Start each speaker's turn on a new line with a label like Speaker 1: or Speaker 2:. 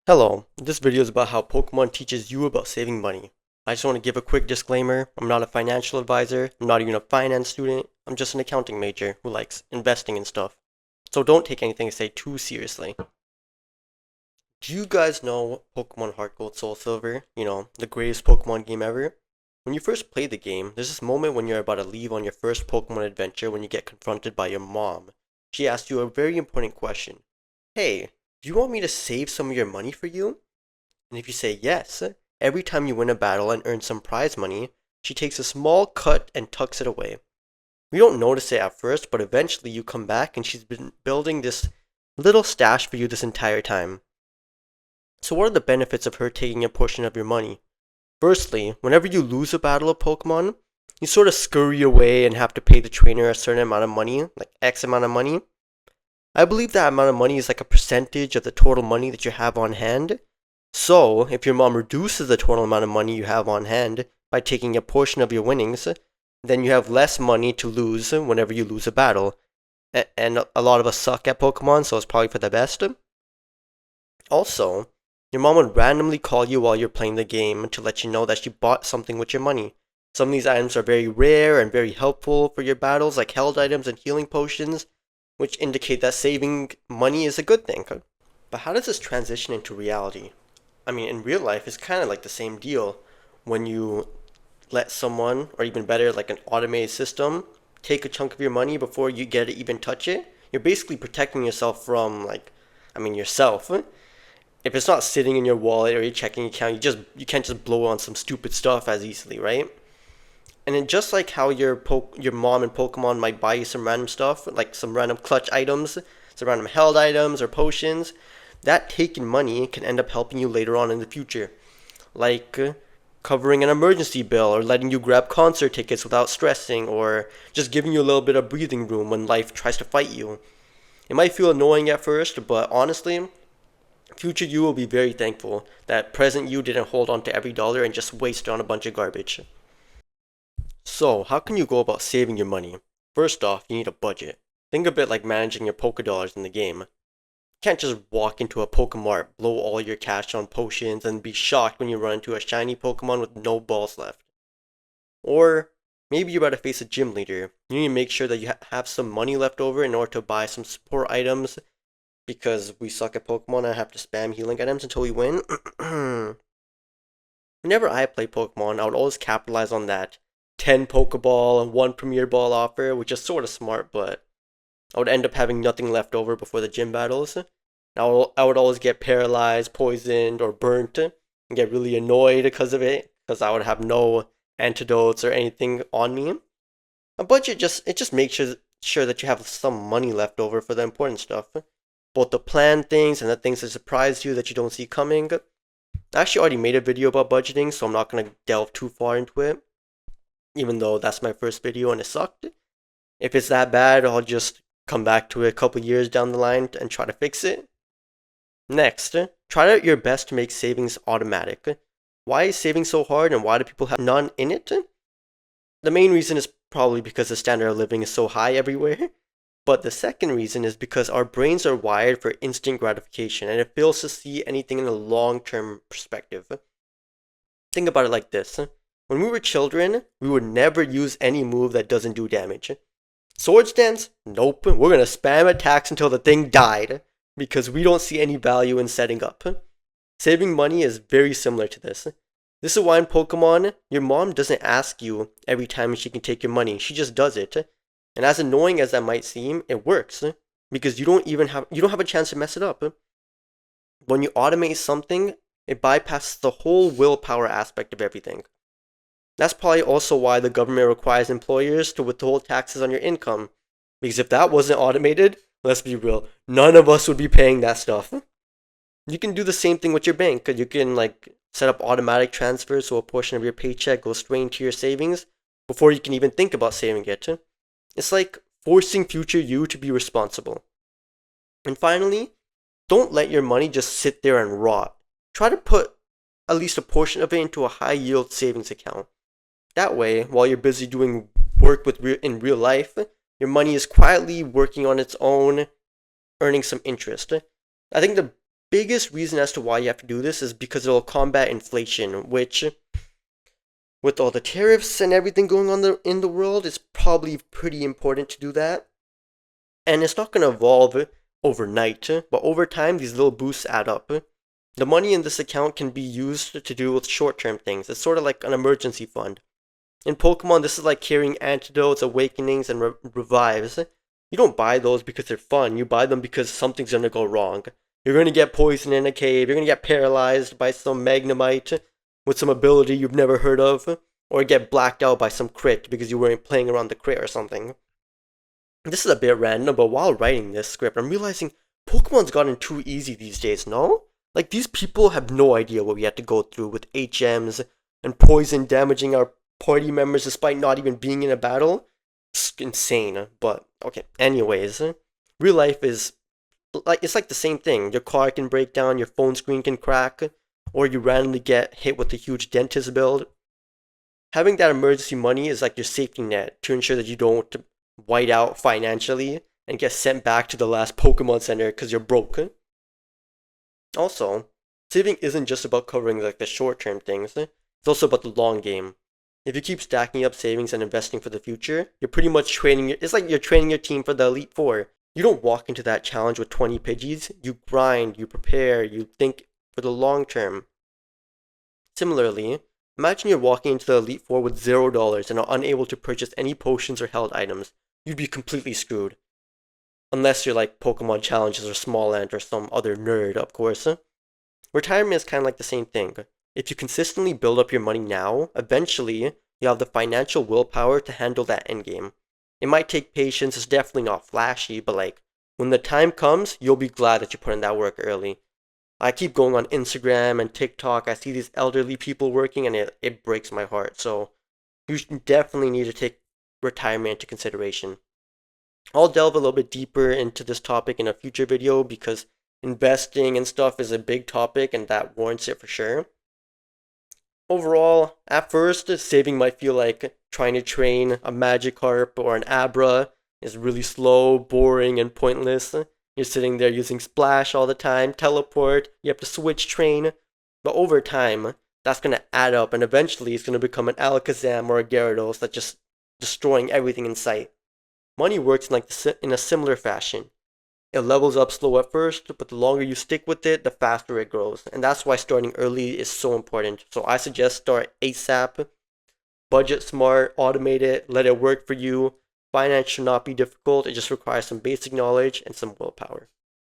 Speaker 1: Hello, this video is about how Pokemon teaches you about saving money. I just want to give a quick disclaimer. I'm not a financial advisor, I'm not even a finance student, I'm just an accounting major who likes investing and stuff. So don't take anything I say too seriously. Do you guys know Pokemon HeartGold SoulSilver? You know, the greatest Pokemon game ever? When you first play the game, there's this moment when you're about to leave on your first Pokemon adventure when you get confronted by your mom. She asks you a very important question. Hey, do you want me to save some of your money for you? And if you say yes, every time you win a battle and earn some prize money, she takes a small cut and tucks it away. We don't notice it at first, but eventually you come back and she's been building this little stash for you this entire time. So what are the benefits of her taking a portion of your money? Firstly, whenever you lose a battle of Pokemon, you sort of scurry away and have to pay the trainer a certain amount of money, like X amount of money. I believe that amount of money is like a percentage of the total money that you have on hand. So, if your mom reduces the total amount of money you have on hand by taking a portion of your winnings, then you have less money to lose whenever you lose a battle. And a lot of us suck at Pokemon, so it's probably for the best. Also, your mom would randomly call you while you're playing the game to let you know that she bought something with your money. Some of these items are very rare and very helpful for your battles, like held items and healing potions, which indicate that saving money is a good thing. But how does this transition into reality? I mean, in real life, it's kind of like the same deal. When you let someone, or even better, like an automated system, take a chunk of your money before you get to even touch it, you're basically protecting yourself from, yourself. If it's not sitting in your wallet or your checking account, you can't just blow on some stupid stuff as easily, right? And then just like how your mom and Pokemon might buy you some random stuff, like some random clutch items, some random held items or potions, that taken money can end up helping you later on in the future. Like covering an emergency bill, or letting you grab concert tickets without stressing, or just giving you a little bit of breathing room when life tries to fight you. It might feel annoying at first, but honestly, future you will be very thankful that present you didn't hold on to every dollar and just waste it on a bunch of garbage. So, how can you go about saving your money? First off, you need a budget. Think of it like managing your Pokédollars in the game. You can't just walk into a Pokémart, blow all your cash on potions, and be shocked when you run into a shiny Pokemon with no balls left. Or maybe you're about to face a gym leader. You need to make sure that you have some money left over in order to buy some support items, because we suck at Pokemon and have to spam healing items until we win. Whenever I play Pokemon, I would always capitalize on that 10 Pokeball and 1 Premier Ball offer, which is sort of smart, but I would end up having nothing left over before the gym battles. I would always get paralyzed, poisoned, or burnt, and get really annoyed because of it, because I would have no antidotes or anything on me. A budget just makes sure that you have some money left over for the important stuff, both the planned things and the things that surprise you that you don't see coming. I actually already made a video about budgeting, so I'm not gonna delve too far into it, even though that's my first video and it sucked. If it's that bad, I'll just come back to it a couple years down the line and try to fix it. Next, try your best to make savings automatic. Why is saving so hard, and why do people have none in it? The main reason is probably because the standard of living is so high everywhere. But the second reason is because our brains are wired for instant gratification, and it fails to see anything in a long-term perspective. Think about it like this. When we were children, we would never use any move that doesn't do damage. Swords dance? Nope. We're gonna spam attacks until the thing died, because we don't see any value in setting up. Saving money is very similar to this. This is why in Pokemon, your mom doesn't ask you every time she can take your money. She just does it. And as annoying as that might seem, it works, because you don't have a chance to mess it up. When you automate something, it bypasses the whole willpower aspect of everything. That's probably also why the government requires employers to withhold taxes on your income. Because if that wasn't automated, let's be real, none of us would be paying that stuff. You can do the same thing with your bank. You can set up automatic transfers so a portion of your paycheck goes straight into your savings before you can even think about saving it. It's like forcing future you to be responsible. And finally, don't let your money just sit there and rot. Try to put at least a portion of it into a high yield savings account. That way, while you're busy doing work in real life, your money is quietly working on its own, earning some interest. I think the biggest reason as to why you have to do this is because it'll combat inflation, which, with all the tariffs and everything going on in the world, it's probably pretty important to do that. And it's not going to evolve overnight, but over time, these little boosts add up. The money in this account can be used to do with short-term things. It's sort of like an emergency fund. In Pokemon, this is like carrying antidotes, awakenings, and revives. You don't buy those because they're fun. You buy them because something's going to go wrong. You're going to get poisoned in a cave. You're going to get paralyzed by some Magnemite with some ability you've never heard of. Or get blacked out by some crit because you weren't playing around the crit or something. This is a bit random, but while writing this script, I'm realizing Pokemon's gotten too easy these days, no? Like, these people have no idea what we had to go through with HMs and poison damaging our party members despite not even being in a battle. It's insane, but okay. Anyways, real life is like, it's like the same thing. Your car can break down, your phone screen can crack, or you randomly get hit with a huge dentist bill. Having that emergency money is like your safety net to ensure that you don't white out financially and get sent back to the last Pokemon Center because you're broke. Also, saving isn't just about covering like the short-term things. It's also about the long game. If you keep stacking up savings and investing for the future, you're pretty much training. It's like you're training your team for the Elite Four. You don't walk into that challenge with 20 Pidgeys. You grind, you prepare, you think for the long term. Similarly, imagine you're walking into the Elite Four with $0 and are unable to purchase any potions or held items. You'd be completely screwed. Unless you're like Pokemon Challenges or Small Ant or some other nerd, of course. Retirement is kind of like the same thing. If you consistently build up your money now, eventually you have the financial willpower to handle that endgame. It might take patience, it's definitely not flashy, but like, when the time comes, you'll be glad that you put in that work early. I keep going on Instagram and TikTok, I see these elderly people working and it breaks my heart, so you definitely need to take retirement into consideration. I'll delve a little bit deeper into this topic in a future video because investing and stuff is a big topic and that warrants it for sure. Overall, at first, saving might feel like trying to train a Magikarp or an Abra is really slow, boring, and pointless. You're sitting there using Splash all the time, Teleport, you have to switch train. But over time, that's going to add up and eventually it's going to become an Alakazam or a Gyarados that's just destroying everything in sight. Money works in a similar fashion. It levels up slow at first, but the longer you stick with it, the faster it grows. And that's why starting early is so important. So I suggest start ASAP. Budget smart, automate it, let it work for you. Finance should not be difficult, it just requires some basic knowledge and some willpower.